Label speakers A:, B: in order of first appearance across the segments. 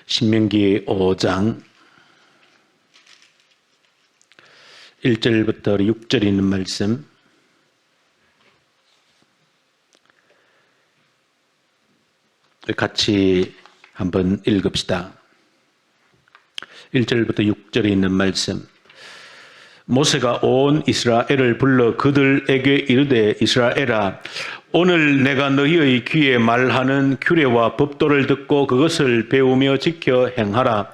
A: 신명기 5장 1절부터 6절 있는 말씀, 같이 한번 읽읍시다. 1절부터 6절에 있는 말씀. 모세가 온 이스라엘을 불러 그들에게 이르되, 이스라엘아, 오늘 내가 너희의 귀에 말하는 규례와 법도를 듣고 그것을 배우며 지켜 행하라.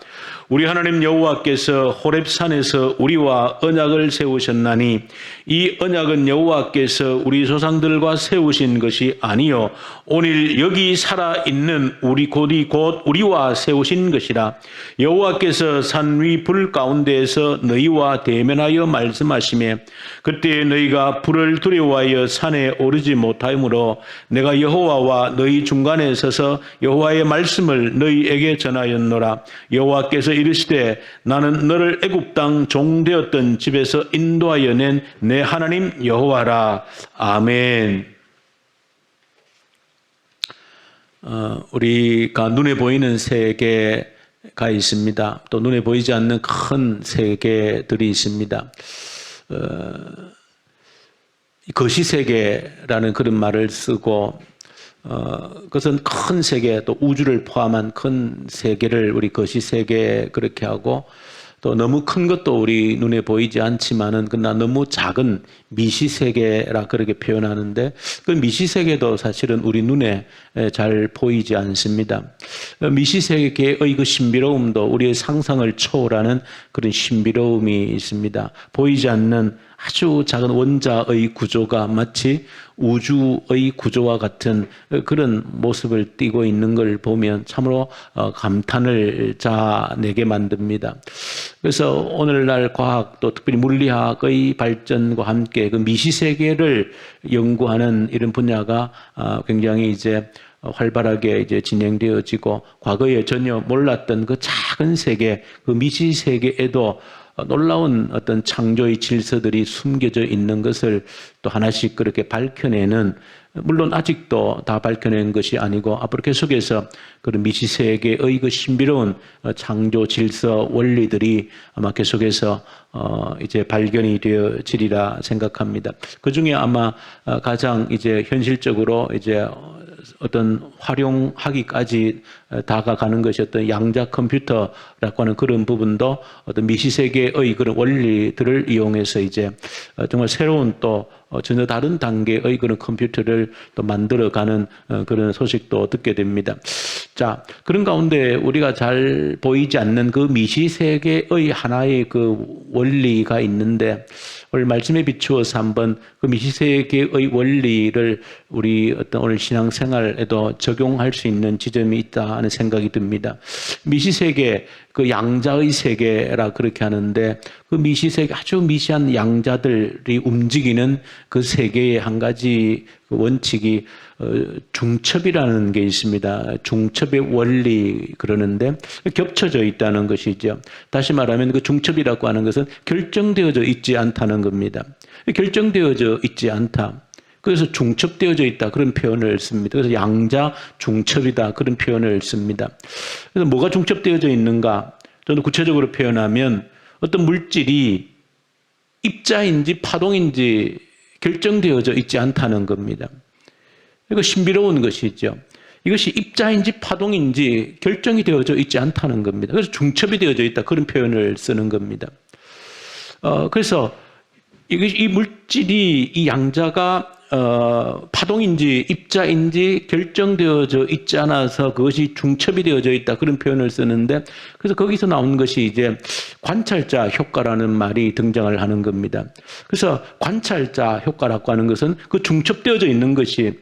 A: 우리 하나님 여호와께서 호렙산에서 우리와 언약을 세우셨나니 이 언약은 여호와께서 우리 조상들과 세우신 것이 아니요 오늘 여기 살아있는 우리 곧 우리와 세우신 것이라. 여호와께서 산 위 불 가운데에서 너희와 대면하여 말씀하시매 그때 너희가 불을 두려워하여 산에 오르지 못하므로 내가 여호와와 너희 중간에 서서 여호와의 말씀을 너희에게 전하였노라. 여호와께서 이르시되 나는 너를 애굽 땅 종되었던 집에서 인도하여 낸 내 하나님 여호와라. 아멘. 우리가 눈에 보이는 세계가 있습니다. 또 눈에 보이지 않는 큰 세계들이 있습니다. 거시세계라는 그런 말을 쓰고 그것은 큰 세계, 또 우주를 포함한 큰 세계를 우리 거시세계 그렇게 하고, 또 너무 큰 것도 우리 눈에 보이지 않지만은 그러나 너무 작은 미시세계라 그렇게 표현하는데, 그 미시세계도 사실은 우리 눈에 잘 보이지 않습니다. 미시세계의 그 신비로움도 우리의 상상을 초월하는 그런 신비로움이 있습니다. 보이지 않는 아주 작은 원자의 구조가 마치 우주의 구조와 같은 그런 모습을 띠고 있는 걸 보면 참으로 감탄을 자내게 만듭니다. 그래서 오늘날 과학, 또 특별히 물리학의 발전과 함께 그 미시세계를 연구하는 이런 분야가 굉장히 이제 활발하게 이제 진행되어지고, 과거에 전혀 몰랐던 그 작은 세계, 그 미시세계에도 놀라운 어떤 창조의 질서들이 숨겨져 있는 것을 또 하나씩 그렇게 밝혀내는, 물론 아직도 다 밝혀낸 것이 아니고 앞으로 계속해서 그런 미시세계의 그 신비로운 창조 질서 원리들이 아마 계속해서 이제 발견이 되어지리라 생각합니다. 그 중에 아마 가장 이제 현실적으로 이제 어떤 활용하기까지 다가가는 것이 어떤 양자 컴퓨터라고 하는 그런 부분도 어떤 미시세계의 그런 원리들을 이용해서 이제 정말 새로운 또 전혀 다른 단계의 그런 컴퓨터를 또 만들어가는 그런 소식도 듣게 됩니다. 자, 그런 가운데 우리가 잘 보이지 않는 그 미시세계의 하나의 그 원리가 있는데, 오늘 말씀에 비추어서 한번 그 미시세계의 원리를 우리 어떤 오늘 신앙생활에도 적용할 수 있는 지점이 있다 하는 생각이 듭니다. 미시세계, 그 양자의 세계라 그렇게 하는데, 그 미시세계, 아주 미시한 양자들이 움직이는 그 세계의 한 가지 그 원칙이 중첩이라는 게 있습니다. 중첩의 원리 그러는데, 겹쳐져 있다는 것이죠. 다시 말하면 그 중첩이라고 하는 것은 결정되어져 있지 않다는 겁니다. 결정되어져 있지 않다. 그래서 중첩되어져 있다, 그런 표현을 씁니다. 그래서 양자 중첩이다, 그런 표현을 씁니다. 그래서 뭐가 중첩되어져 있는가? 저는 구체적으로 표현하면 어떤 물질이 입자인지 파동인지 결정되어져 있지 않다는 겁니다. 이거 신비로운 것이죠. 이것이 입자인지 파동인지 결정이 되어져 있지 않다는 겁니다. 그래서 중첩이 되어져 있다, 그런 표현을 쓰는 겁니다. 그래서 이 물질이, 이 양자가 파동인지 입자인지 결정되어져 있지 않아서 그것이 중첩이 되어져 있다, 그런 표현을 쓰는데, 그래서 거기서 나온 것이 이제 관찰자 효과라는 말이 등장을 하는 겁니다. 그래서 관찰자 효과라고 하는 것은 그 중첩되어져 있는 것이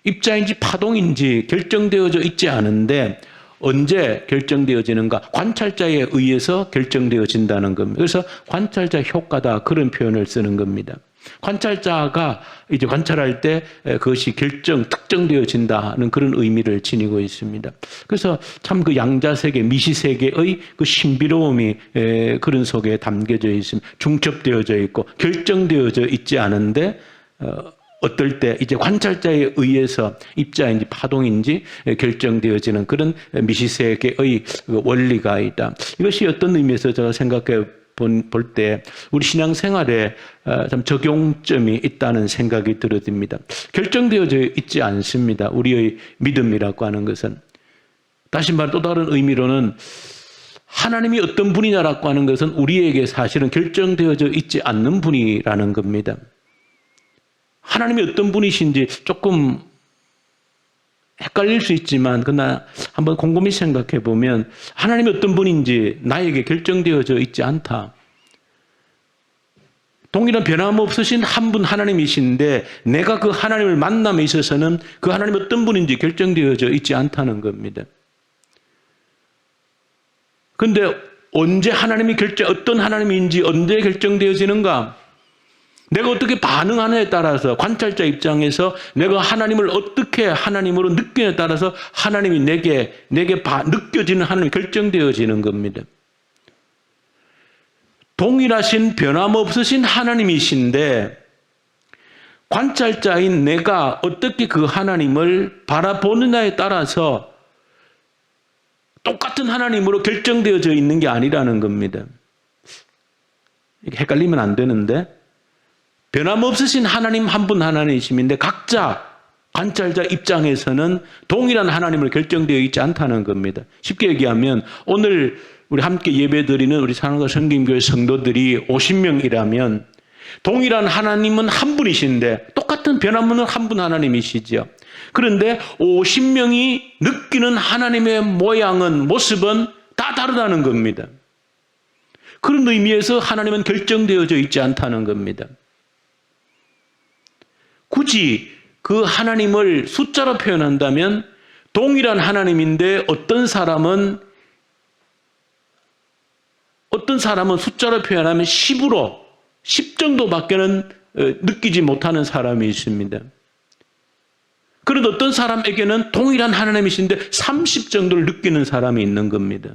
A: 입자인지 파동인지 결정되어져 있지 않은데 언제 결정되어지는가? 관찰자에 의해서 결정되어진다는 겁니다. 그래서 관찰자 효과다, 그런 표현을 쓰는 겁니다. 관찰자가 이제 관찰할 때 그것이 특정되어진다는 그런 의미를 지니고 있습니다. 그래서 참 그 양자세계, 미시세계의 그 신비로움이 그런 속에 담겨져 있습니다. 중첩되어져 있고 결정되어져 있지 않은데 어떨 때 이제 관찰자에 의해서 입자인지 파동인지 결정되어지는 그런 미시세계의 원리가 있다. 이것이 어떤 의미에서 제가 생각해 볼 때 우리 신앙생활에 참 적용점이 있다는 생각이 들어집니다. 결정되어져 있지 않습니다. 우리의 믿음이라고 하는 것은. 다시 말해 또 다른 의미로는 하나님이 어떤 분이냐라고 하는 것은 우리에게 사실은 결정되어져 있지 않는 분이라는 겁니다. 하나님이 어떤 분이신지 조금 헷갈릴 수 있지만 그러나 한번 곰곰이 생각해 보면 하나님이 어떤 분인지 나에게 결정되어져 있지 않다. 동일한 변함없으신 한 분 하나님이신데 내가 그 하나님을 만남에 있어서는 그 하나님이 어떤 분인지 결정되어져 있지 않다는 겁니다. 그런데 언제 하나님이 어떤 하나님인지 언제 결정되어지는가? 내가 어떻게 반응하느냐에 따라서 관찰자 입장에서 내가 하나님을 어떻게 하나님으로 느끼느냐에 따라서 하나님이 내게 느껴지는 하나님이 결정되어지는 겁니다. 동일하신 변함없으신 하나님이신데 관찰자인 내가 어떻게 그 하나님을 바라보느냐에 따라서 똑같은 하나님으로 결정되어져 있는 게 아니라는 겁니다. 헷갈리면 안 되는데 변함없으신 하나님 한 분 하나님이심인데 각자 관찰자 입장에서는 동일한 하나님을 결정되어 있지 않다는 겁니다. 쉽게 얘기하면 오늘 우리 함께 예배드리는 우리 사랑과 성김교회 성도들이 50명이라면 동일한 하나님은 한 분이신데 똑같은 변함없는 한 분 하나님이시죠. 그런데 50명이 느끼는 하나님의 모양은 모습은 다 다르다는 겁니다. 그런 의미에서 하나님은 결정되어져 있지 않다는 겁니다. 굳이 그 하나님을 숫자로 표현한다면 동일한 하나님인데 어떤 사람은 숫자로 표현하면 10 정도밖에는 느끼지 못하는 사람이 있습니다. 그런데 어떤 사람에게는 동일한 하나님이신데 30 정도를 느끼는 사람이 있는 겁니다.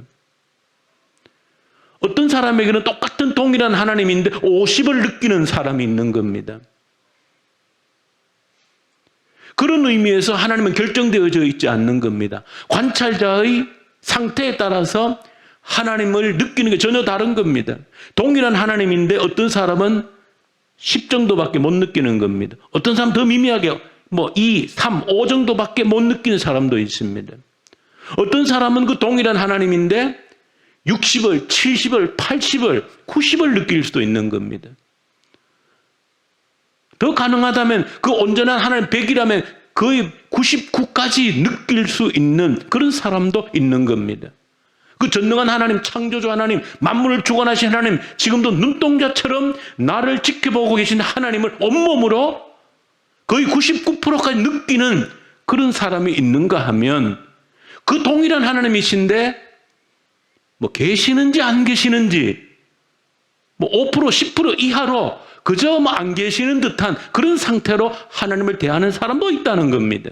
A: 어떤 사람에게는 똑같은 동일한 하나님인데 50을 느끼는 사람이 있는 겁니다. 그런 의미에서 하나님은 결정되어져 있지 않는 겁니다. 관찰자의 상태에 따라서 하나님을 느끼는 게 전혀 다른 겁니다. 동일한 하나님인데 어떤 사람은 10 정도밖에 못 느끼는 겁니다. 어떤 사람은 더 미미하게 2, 3, 5 정도밖에 못 느끼는 사람도 있습니다. 어떤 사람은 그 동일한 하나님인데 60을, 70을, 80을, 90을 느낄 수도 있는 겁니다. 더 가능하다면 그 온전한 하나님 100이라면 거의 99까지 느낄 수 있는 그런 사람도 있는 겁니다. 그 전능한 하나님, 창조주 하나님, 만물을 주관하신 하나님, 지금도 눈동자처럼 나를 지켜보고 계신 하나님을 온몸으로 거의 99%까지 느끼는 그런 사람이 있는가 하면 그 동일한 하나님이신데 계시는지 안 계시는지 5%, 10% 이하로 그저 안 계시는 듯한 그런 상태로 하나님을 대하는 사람도 있다는 겁니다.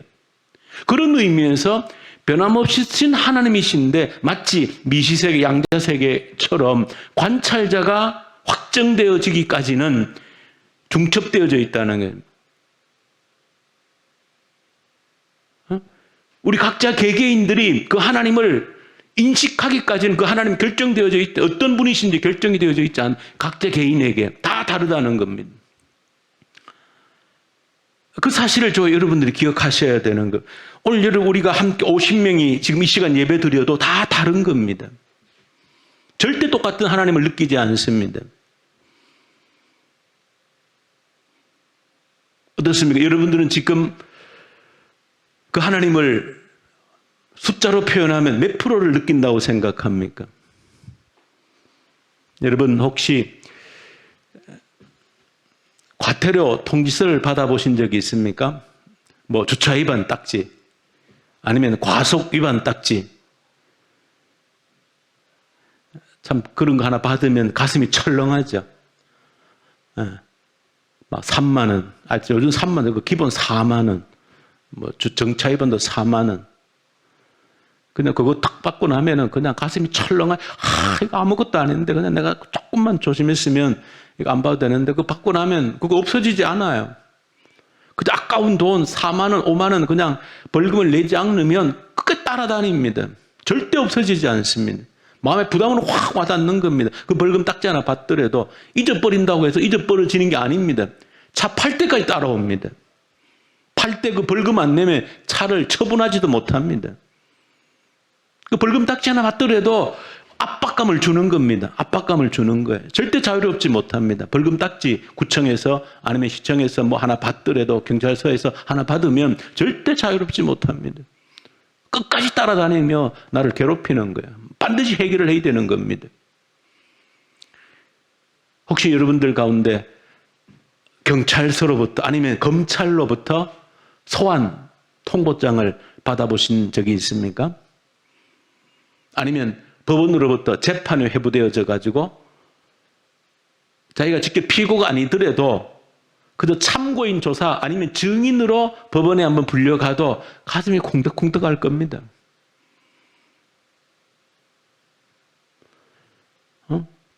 A: 그런 의미에서 변함없으신 하나님이신데 마치 미시세계, 양자세계처럼 관찰자가 확정되어지기까지는 중첩되어져 있다는 거예요. 우리 각자 개개인들이 그 하나님을 인식하기까지는 그 하나님 결정되어져 있다. 어떤 분이신지 결정이 되어져 있지 않은 각자 개인에게 다 다르다는 겁니다. 그 사실을 여러분들이 기억하셔야 되는 것. 오늘 우리가 함께 50명이 지금 이 시간 예배 드려도 다 다른 겁니다. 절대 똑같은 하나님을 느끼지 않습니다. 어떻습니까? 여러분들은 지금 그 하나님을 숫자로 표현하면 몇 프로를 느낀다고 생각합니까? 여러분 혹시 과태료 통지서를 받아보신 적이 있습니까? 주차 위반 딱지 아니면 과속 위반 딱지. 참 그런 거 하나 받으면 가슴이 철렁하죠. 막 3만 원, 요즘 3만 원, 기본 4만 원, 정차 위반도 4만 원. 그냥 그거 딱 받고 나면은 그냥 가슴이 철렁해. 이거 아무것도 안 했는데 그냥 내가 조금만 조심했으면 이거 안 봐도 되는데 그거 받고 나면 그거 없어지지 않아요. 그저 아까운 돈 4만 원, 5만 원 그냥 벌금을 내지 않으면 끝까지 따라다닙니다. 절대 없어지지 않습니다. 마음에 부담은 확 와닿는 겁니다. 그 벌금 딱지 하나 받더라도 잊어버린다고 해서 잊어버려지는 게 아닙니다. 차 팔 때까지 따라옵니다. 팔 때 그 벌금 안 내면 차를 처분하지도 못합니다. 그 벌금 딱지 하나 받더라도 압박감을 주는 겁니다. 압박감을 주는 거예요. 절대 자유롭지 못합니다. 벌금 딱지 구청에서 아니면 시청에서 뭐 하나 받더라도 경찰서에서 하나 받으면 절대 자유롭지 못합니다. 끝까지 따라다니며 나를 괴롭히는 거예요. 반드시 해결을 해야 되는 겁니다. 혹시 여러분들 가운데 경찰서로부터 아니면 검찰로부터 소환 통보장을 받아보신 적이 있습니까? 아니면 법원으로부터 재판이 회부되어져 가지고 자기가 직접 피고가 아니더라도 그저 참고인 조사 아니면 증인으로 법원에 한번 불려가도 가슴이 콩덕콩덕할 겁니다.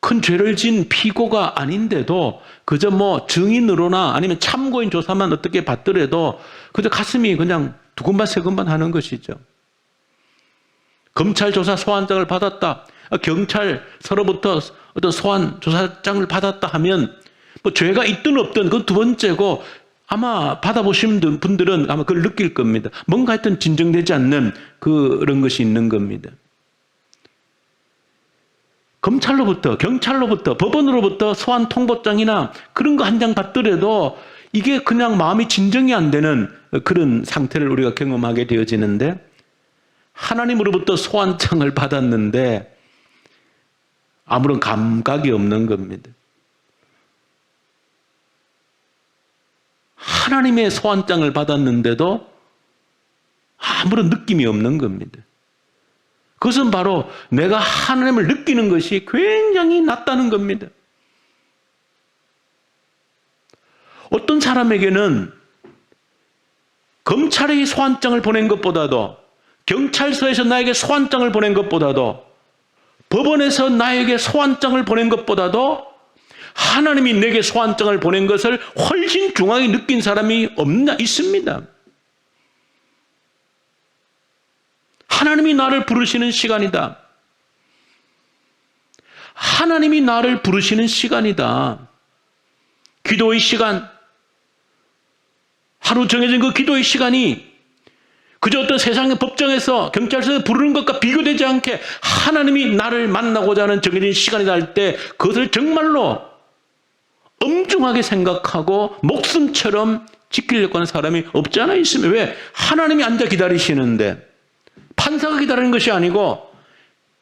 A: 큰 죄를 지은 피고가 아닌데도 그저 뭐 증인으로나 아니면 참고인 조사만 어떻게 받더라도 그저 가슴이 그냥 두근반 세근반 하는 것이죠. 검찰 조사 소환장을 받았다. 경찰서로부터 어떤 소환 조사장을 받았다 하면 뭐 죄가 있든 없든 그건 두 번째고 아마 받아보신 분들은 아마 그걸 느낄 겁니다. 뭔가 하여튼 진정되지 않는 그런 것이 있는 겁니다. 검찰로부터, 경찰로부터, 법원으로부터 소환 통보장이나 그런 거 한 장 받더라도 이게 그냥 마음이 진정이 안 되는 그런 상태를 우리가 경험하게 되어지는데 하나님으로부터 소환장을 받았는데 아무런 감각이 없는 겁니다. 하나님의 소환장을 받았는데도 아무런 느낌이 없는 겁니다. 그것은 바로 내가 하나님을 느끼는 것이 굉장히 낮다는 겁니다. 어떤 사람에게는 검찰이 소환장을 보낸 것보다도 경찰서에서 나에게 소환장을 보낸 것보다도 법원에서 나에게 소환장을 보낸 것보다도 하나님이 내게 소환장을 보낸 것을 훨씬 중하게 느낀 사람이 없나 있습니다. 하나님이 나를 부르시는 시간이다. 하나님이 나를 부르시는 시간이다. 기도의 시간, 하루 정해진 그 기도의 시간이 그저 어떤 세상의 법정에서 경찰서에서 부르는 것과 비교되지 않게 하나님이 나를 만나고자 하는 정해진 시간이다 할 때 그것을 정말로 엄중하게 생각하고 목숨처럼 지키려고 하는 사람이 없지 않아 있으면 왜? 하나님이 앉아 기다리시는데 판사가 기다리는 것이 아니고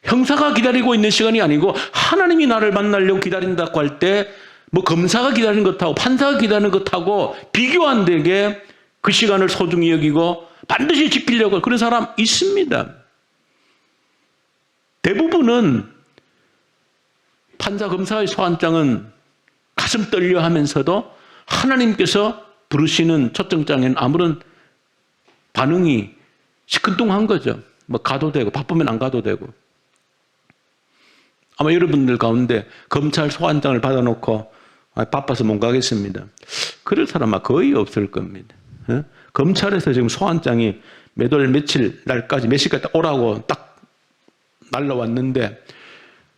A: 형사가 기다리고 있는 시간이 아니고 하나님이 나를 만나려고 기다린다고 할 때 뭐 검사가 기다리는 것하고 판사가 기다리는 것하고 비교 안 되게 그 시간을 소중히 여기고 반드시 지키려고 그런 사람 있습니다. 대부분은 판사 검사의 소환장은 가슴 떨려 하면서도 하나님께서 부르시는 초청장에는 아무런 반응이 시큰둥한 거죠. 뭐 가도 되고 바쁘면 안 가도 되고. 아마 여러분들 가운데 검찰 소환장을 받아놓고 바빠서 못 가겠습니다. 그럴 사람 아마 거의 없을 겁니다. 검찰에서 지금 소환장이 몇 월 며칠 날까지 몇 시까지 딱 오라고 딱 날라왔는데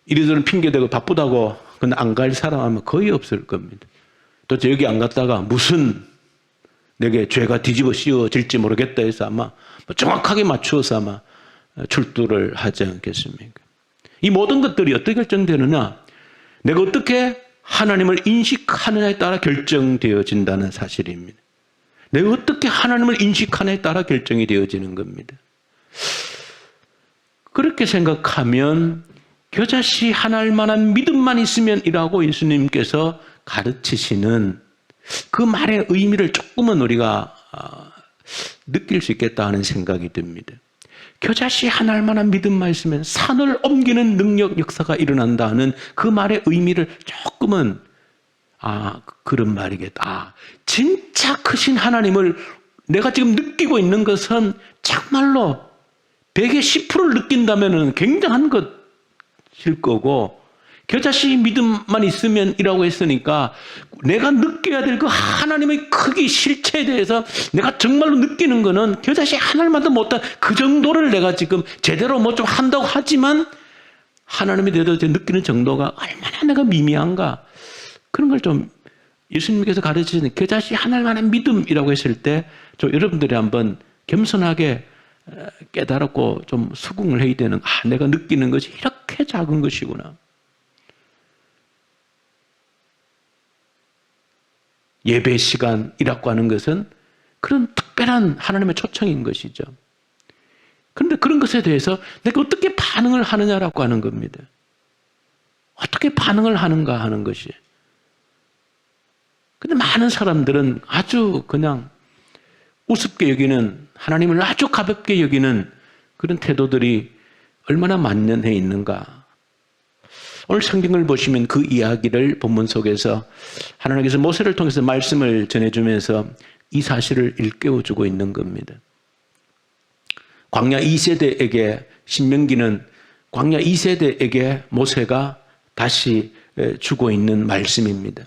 A: 이리저리 핑계대고 바쁘다고 근데 안 갈 사람 아마 거의 없을 겁니다. 도대체 여기 안 갔다가 무슨 내게 죄가 뒤집어 씌워질지 모르겠다 해서 아마 정확하게 맞추어서 아마 출두를 하지 않겠습니까? 이 모든 것들이 어떻게 결정되느냐? 내가 어떻게 하나님을 인식하느냐에 따라 결정되어진다는 사실입니다. 내가 어떻게 하나님을 인식하느냐에 따라 결정이 되어지는 겁니다. 그렇게 생각하면 겨자씨 하나일 만한 믿음만 있으면 이라고 예수님께서 가르치시는 그 말의 의미를 조금은 우리가 느낄 수 있겠다 하는 생각이 듭니다. 겨자씨 하나일 만한 믿음만 있으면 산을 옮기는 능력 역사가 일어난다 하는 그 말의 의미를 조금은 그런 말이겠다. 진짜 크신 하나님을 내가 지금 느끼고 있는 것은 정말로 100의 10%를 느낀다면 굉장한 것일 거고 겨자씨 믿음만 있으면이라고 했으니까 내가 느껴야 될 그 하나님의 크기 실체에 대해서 내가 정말로 느끼는 거는 겨자씨 하나님만도 못한 그 정도를 내가 지금 제대로 뭐 좀 한다고 하지만 하나님에 대해서 느끼는 정도가 얼마나 내가 미미한가, 그런 걸 좀 예수님께서 가르치시는 겨자씨 하나님만의 믿음이라고 했을 때 좀 여러분들이 한번 겸손하게 깨달았고 좀 수긍을 해야 되는, 내가 느끼는 것이 이렇게 작은 것이구나. 예배 시간이라고 하는 것은 그런 특별한 하나님의 초청인 것이죠. 그런데 그런 것에 대해서 내가 어떻게 반응을 하느냐라고 하는 겁니다. 어떻게 반응을 하는가 하는 것이. 근데 많은 사람들은 아주 그냥 우습게 여기는, 하나님을 아주 가볍게 여기는 그런 태도들이 얼마나 만연해 있는가. 오늘 성경을 보시면 그 이야기를 본문 속에서 하나님께서 모세를 통해서 말씀을 전해주면서 이 사실을 일깨워주고 있는 겁니다. 광야 2세대에게, 신명기는 광야 2세대에게 모세가 다시 주고 있는 말씀입니다.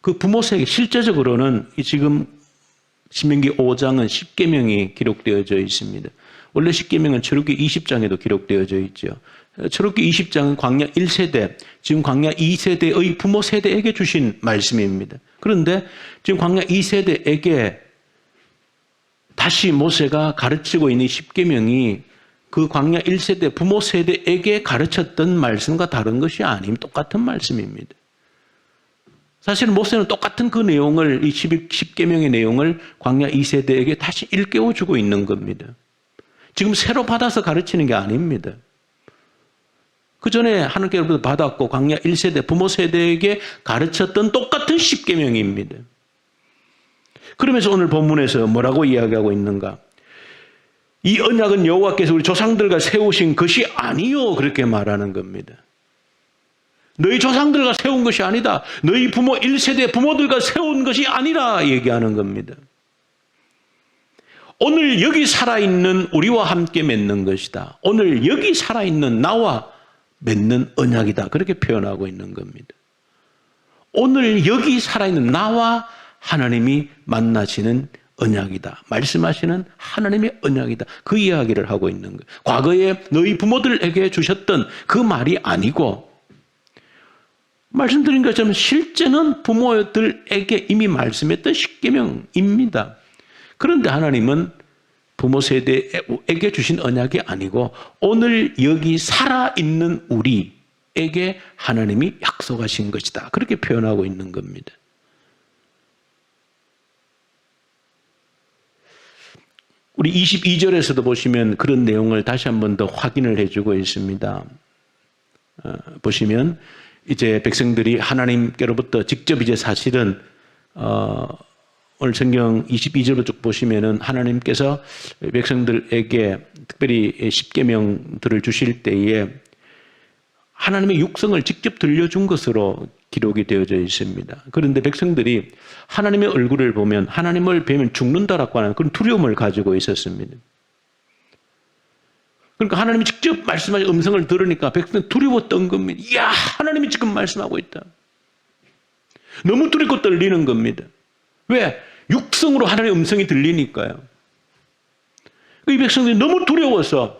A: 그 부모세에게 실제적으로는 지금 신명기 5장은 10계명이 기록되어져 있습니다. 원래 10계명은 출애굽기 20장에도 기록되어져 있죠. 출애굽기 20장은 광야 1세대, 지금 광야 2세대의 부모 세대에게 주신 말씀입니다. 그런데 지금 광야 2세대에게 다시 모세가 가르치고 있는 10계명이 그 광야 1세대 부모 세대에게 가르쳤던 말씀과 다른 것이 아님 똑같은 말씀입니다. 사실은 모세는 똑같은 그 내용을, 이 10계명의 내용을 광야 2세대에게 다시 일깨워주고 있는 겁니다. 지금 새로 받아서 가르치는 게 아닙니다. 그 전에 하나님께로부터 받았고 광야 1세대 부모 세대에게 가르쳤던 똑같은 10계명입니다. 그러면서 오늘 본문에서 뭐라고 이야기하고 있는가? 이 언약은 여호와께서 우리 조상들과 세우신 것이 아니요, 그렇게 말하는 겁니다. 너희 조상들과 세운 것이 아니다. 너희 부모 1세대 부모들과 세운 것이 아니라 얘기하는 겁니다. 오늘 여기 살아있는 우리와 함께 맺는 것이다. 오늘 여기 살아있는 나와 맺는 언약이다. 그렇게 표현하고 있는 겁니다. 오늘 여기 살아있는 나와 하나님이 만나시는 언약이다. 말씀하시는 하나님의 언약이다. 그 이야기를 하고 있는 거예요. 과거에 너희 부모들에게 주셨던 그 말이 아니고, 말씀드린 것처럼 실제는 부모들에게 이미 말씀했던 10계명입니다. 그런데 하나님은 부모 세대에게 주신 언약이 아니고 오늘 여기 살아있는 우리에게 하나님이 약속하신 것이다. 그렇게 표현하고 있는 겁니다. 우리 22절에서도 보시면 그런 내용을 다시 한 번 더 확인을 해주고 있습니다. 보시면 이제 백성들이 하나님께로부터 직접 이제 사실은 오늘 성경 22절로 쭉 보시면은 하나님께서 백성들에게 특별히 10계명들을 주실 때에 하나님의 육성을 직접 들려준 것으로 기록이 되어져 있습니다. 그런데 백성들이 하나님의 얼굴을 보면, 하나님을 뵈면 죽는다라고 하는 그런 두려움을 가지고 있었습니다. 그러니까 하나님이 직접 말씀하신 음성을 들으니까 백성은 두려웠던 겁니다. 이야, 하나님이 지금 말씀하고 있다. 너무 두렵고 떨리는 겁니다. 왜? 육성으로 하나님의 음성이 들리니까요. 이 백성들이 너무 두려워서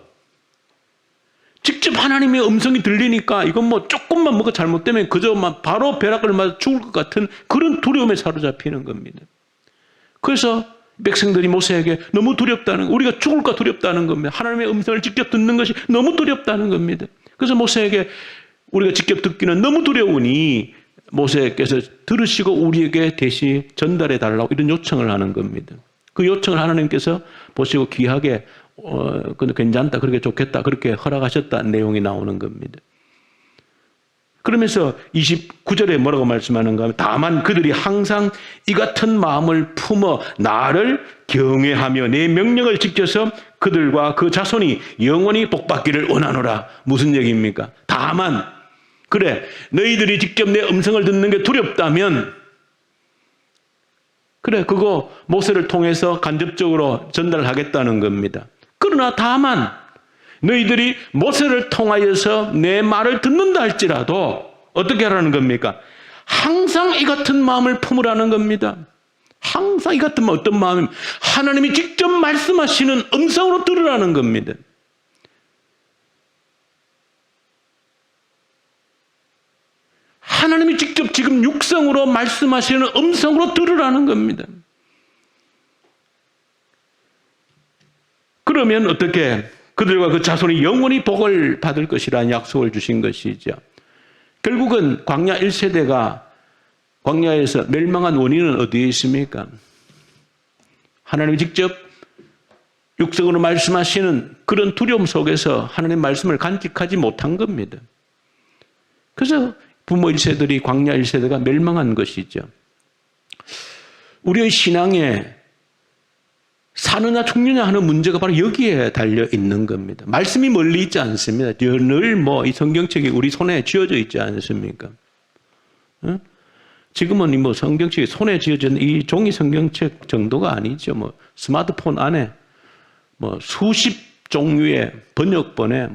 A: 직접 하나님의 음성이 들리니까 이건 뭐 조금만 뭐가 잘못되면 그저 바로 벼락을 맞아 죽을 것 같은 그런 두려움에 사로잡히는 겁니다. 그래서 백성들이 모세에게 너무 두렵다는, 우리가 죽을까 두렵다는 겁니다. 하나님의 음성을 직접 듣는 것이 너무 두렵다는 겁니다. 그래서 모세에게 우리가 직접 듣기는 너무 두려우니 모세께서 들으시고 우리에게 대신 전달해 달라고 이런 요청을 하는 겁니다. 그 요청을 하나님께서 보시고 귀하게 괜찮다, 그렇게 좋겠다, 그렇게 허락하셨다는 내용이 나오는 겁니다. 그러면서 29절에 뭐라고 말씀하는가 하면, 다만 그들이 항상 이 같은 마음을 품어 나를 경외하며 내 명령을 지켜서 그들과 그 자손이 영원히 복받기를 원하노라. 무슨 얘기입니까? 다만, 그래, 너희들이 직접 내 음성을 듣는 게 두렵다면 그래, 그거 모세를 통해서 간접적으로 전달하겠다는 겁니다. 그러나 다만 너희들이 모세를 통하여서 내 말을 듣는다 할지라도 어떻게 하라는 겁니까? 항상 이 같은 마음을 품으라는 겁니다. 항상 이 같은 마음, 어떤 마음이면 하나님이 직접 말씀하시는 음성으로 들으라는 겁니다. 하나님이 직접 지금 육성으로 말씀하시는 음성으로 들으라는 겁니다. 그러면 어떻게 그들과 그 자손이 영원히 복을 받을 것이라는 약속을 주신 것이죠. 결국은 광야 1세대가 광야에서 멸망한 원인은 어디에 있습니까? 하나님이 직접 육성으로 말씀하시는 그런 두려움 속에서 하나님의 말씀을 간직하지 못한 겁니다. 그래서 부모 1세들이 광야 1세대가 멸망한 것이죠. 우리의 신앙에 사느냐 죽느냐 하는 문제가 바로 여기에 달려 있는 겁니다. 말씀이 멀리 있지 않습니다. 늘 이 성경책이 우리 손에 쥐어져 있지 않습니까? 응? 지금은 성경책이 손에 쥐어진 이 종이 성경책 정도가 아니죠. 스마트폰 안에 수십 종류의 번역본에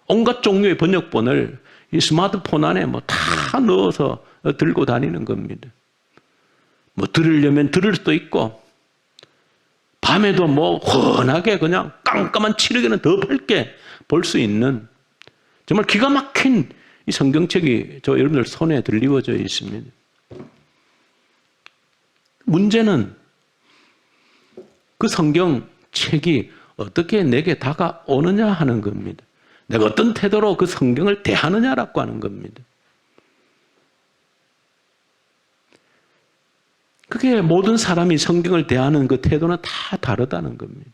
A: 온갖 종류의 번역본을 이 스마트폰 안에 다 넣어서 들고 다니는 겁니다. 들으려면 들을 수도 있고, 밤에도 훤하게 그냥 깜깜한 칠흑에는 더 밝게 볼 수 있는 정말 기가 막힌 이 성경책이 여러분들 손에 들리워져 있습니다. 문제는 그 성경책이 어떻게 내게 다가오느냐 하는 겁니다. 내가 어떤 태도로 그 성경을 대하느냐라고 하는 겁니다. 그게 모든 사람이 성경을 대하는 그 태도는 다 다르다는 겁니다.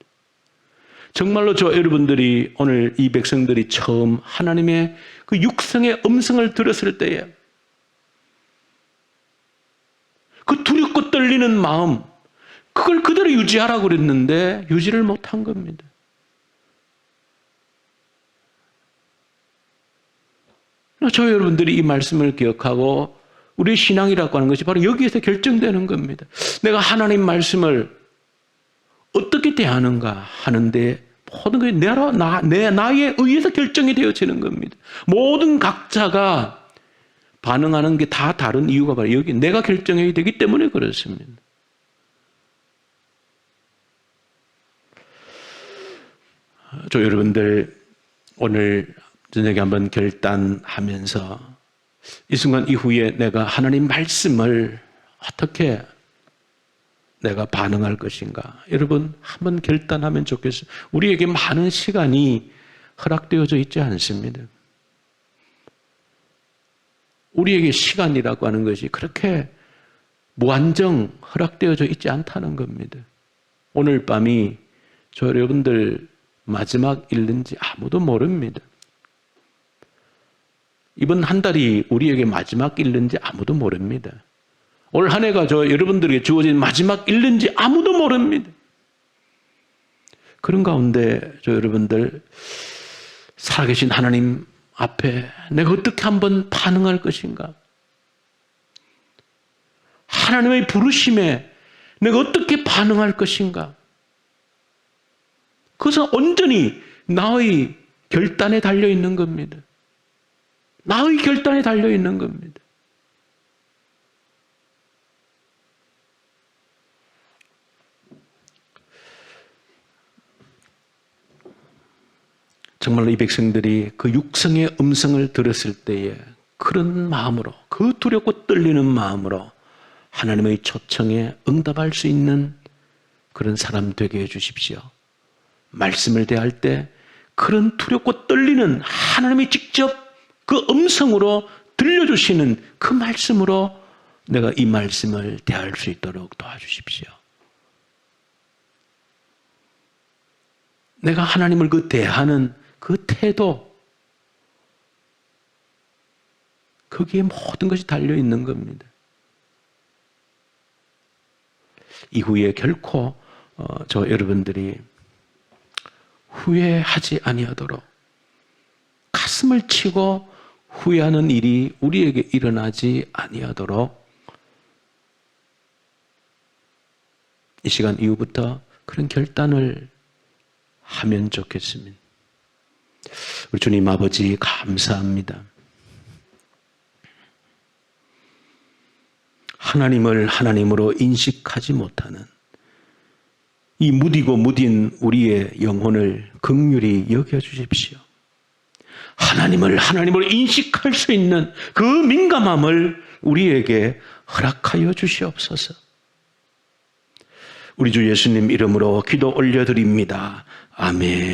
A: 정말로 여러분들이 오늘 이 백성들이 처음 하나님의 그 육성의 음성을 들었을 때에 그 두렵고 떨리는 마음, 그걸 그대로 유지하라고 그랬는데 유지를 못한 겁니다. 여러분들이 이 말씀을 기억하고 우리의 신앙이라고 하는 것이 바로 여기에서 결정되는 겁니다. 내가 하나님 말씀을 어떻게 대하는가 하는데 모든 것이 나에 의해서 결정이 되어지는 겁니다. 모든 각자가 반응하는 게 다 다른 이유가 바로 여기 내가 결정해야 되기 때문에 그렇습니다. 여러분들 오늘 저녁에 한번 결단하면서 이 순간 이후에 내가 하나님 말씀을 어떻게 내가 반응할 것인가. 여러분 한번 결단하면 좋겠어요. 우리에게 많은 시간이 허락되어져 있지 않습니다. 우리에게 시간이라고 하는 것이 그렇게 무한정 허락되어져 있지 않다는 겁니다. 오늘 밤이 여러분들 마지막 일인지 아무도 모릅니다. 이번 한 달이 우리에게 마지막 일인지 아무도 모릅니다. 올 한 해가 여러분들에게 주어진 마지막 일인지 아무도 모릅니다. 그런 가운데 여러분들 살아계신 하나님 앞에 내가 어떻게 한번 반응할 것인가? 하나님의 부르심에 내가 어떻게 반응할 것인가? 그것은 온전히 나의 결단에 달려 있는 겁니다. 나의 결단에 달려 있는 겁니다. 정말로 이 백성들이 그 육성의 음성을 들었을 때에 그런 마음으로, 그 두렵고 떨리는 마음으로 하나님의 초청에 응답할 수 있는 그런 사람 되게 해주십시오. 말씀을 대할 때 그런 두렵고 떨리는 하나님이 직접 그 음성으로 들려주시는 그 말씀으로 내가 이 말씀을 대할 수 있도록 도와주십시오. 내가 하나님을 대하는 그 태도, 거기에 모든 것이 달려있는 겁니다. 이후에 결코 여러분들이 후회하지 아니하도록 가슴을 치고 후회하는 일이 우리에게 일어나지 아니하도록 이 시간 이후부터 그런 결단을 하면 좋겠습니다. 우리 주님 아버지 감사합니다. 하나님을 하나님으로 인식하지 못하는 이 무디고 무딘 우리의 영혼을 긍휼히 여겨주십시오. 하나님을 하나님으로 인식할 수 있는 그 민감함을 우리에게 허락하여 주시옵소서. 우리 주 예수님 이름으로 기도 올려드립니다. 아멘.